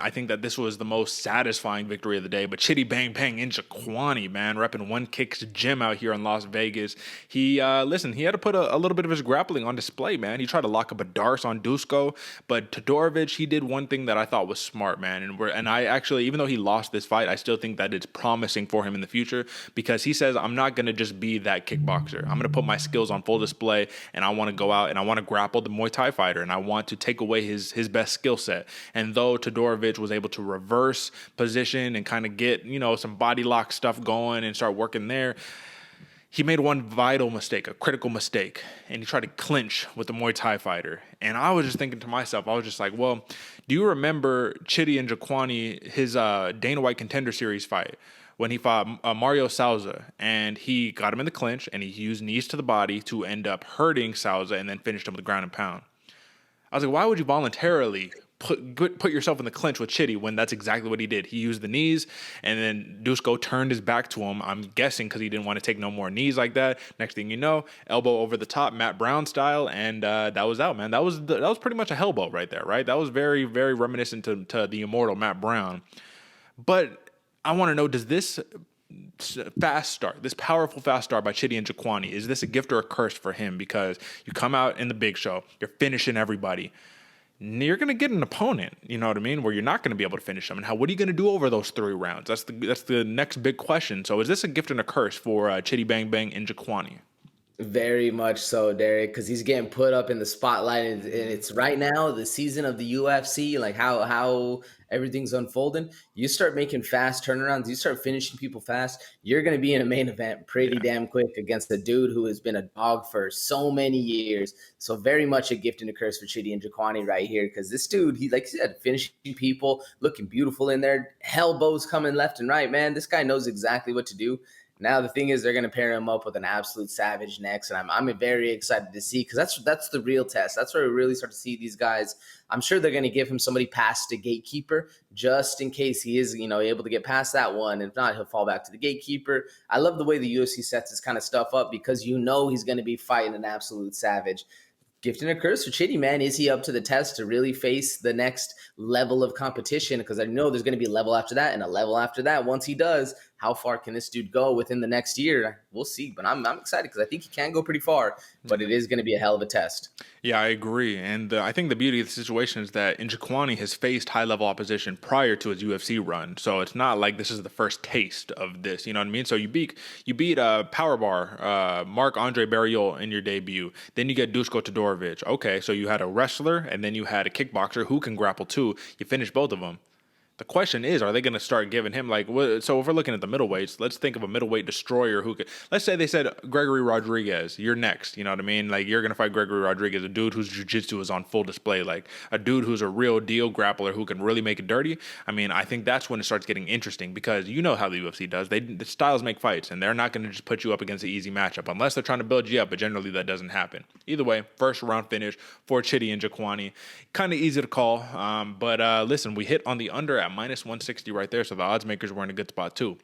I think that this was the most satisfying victory of the day. But Chidi Bang Bang Njokuani, man, repping One Kick's gym out here in Las Vegas. He, listen, he had to put a little bit of his grappling on display, man. He tried to lock up a Darce on Dusko, but Todorovic, he did one thing that I thought was smart, man. And I actually, even though he lost this fight, I still think that it's promising for him in the future because he says, I'm not going to just be that kickboxer. I'm going to put my skills on full display, and I want to go out and I want to grapple the Muay Thai fighter, and I want to take away his best skill set. And though Todorovic was able to reverse position and kind of get, some body lock stuff going and start working there, he made one vital mistake, a critical mistake, and he tried to clinch with the Muay Thai fighter. And I was just thinking to myself, I was just like, well, do you remember Chidi Njokuani, his Dana White Contender Series fight, when he fought Mario Souza, and he got him in the clinch, and he used knees to the body to end up hurting Souza and then finished him with the ground and pound. I was like, why would you voluntarily put yourself in the clinch with Chidi when that's exactly what he did? He used the knees, and then Dusko turned his back to him, I'm guessing because he didn't want to take no more knees like that. Next thing you know, elbow over the top, Matt Brown style, and that was out, man. That was pretty much a hellbow right there, right? That was very, very reminiscent to the immortal Matt Brown. But I want to know, does this fast start, this powerful fast start by Chidi Njokuani, is this a gift or a curse for him? Because you come out in the big show, you're finishing everybody. You're going to get an opponent, you know what I mean, where you're not going to be able to finish them. And what are you going to do over those 3 rounds? That's the next big question. So is this a gift and a curse for Chidi Bang Bang Njokuani? Very much so, Derek, because he's getting put up in the spotlight, and it's right now the season of the UFC, like how everything's unfolding. You start making fast turnarounds, you start finishing people fast, you're going to be in a main event pretty damn quick against a dude who has been a dog for so many years. So very much a gift and a curse for Chidi Njokuani right here, because this dude, he, like you said, finishing people, looking beautiful in there, elbows coming left and right, man. This guy knows exactly what to do. Now the thing is, they're going to pair him up with an absolute savage next, and I'm very excited to see, because that's the real test. That's where we really start to see these guys. I'm sure they're going to give him somebody past the gatekeeper just in case he is, able to get past that one. If not, he'll fall back to the gatekeeper. I love the way the UFC sets this kind of stuff up, because he's going to be fighting an absolute savage. Gift and a curse for Chidi, man. Is he up to the test to really face the next level of competition? Because I know there's going to be a level after that and a level after that. Once he does, how far can this dude go within the next year? We'll see. But I'm excited because I think he can go pretty far. But it is going to be a hell of a test. Yeah, I agree. And I think the beauty of the situation is that Njokuani has faced high-level opposition prior to his UFC run. So it's not like this is the first taste of this. You know what I mean? So you beat Powerbar, Marc-Andre Barriol in your debut. Then you get Dusko Todorovic. Okay, so you had a wrestler, and then you had a kickboxer who can grapple too. You finished both of them. The question is, are they going to start giving him so if we're looking at the middleweights, let's think of a middleweight destroyer who could, let's say they said Gregory Rodriguez, you're next, you know what I mean? Like, you're going to fight Gregory Rodriguez, a dude whose jiu-jitsu is on full display, like a dude who's a real deal grappler who can really make it dirty. I mean, I think that's when it starts getting interesting, because you know how the UFC does. The styles make fights, and they're not going to just put you up against an easy matchup unless they're trying to build you up, but generally that doesn't happen. Either way, first round finish for Chidi Njokuani. Kind of easy to call, but listen, we hit on the under at -160 right there, so the odds makers were in a good spot too.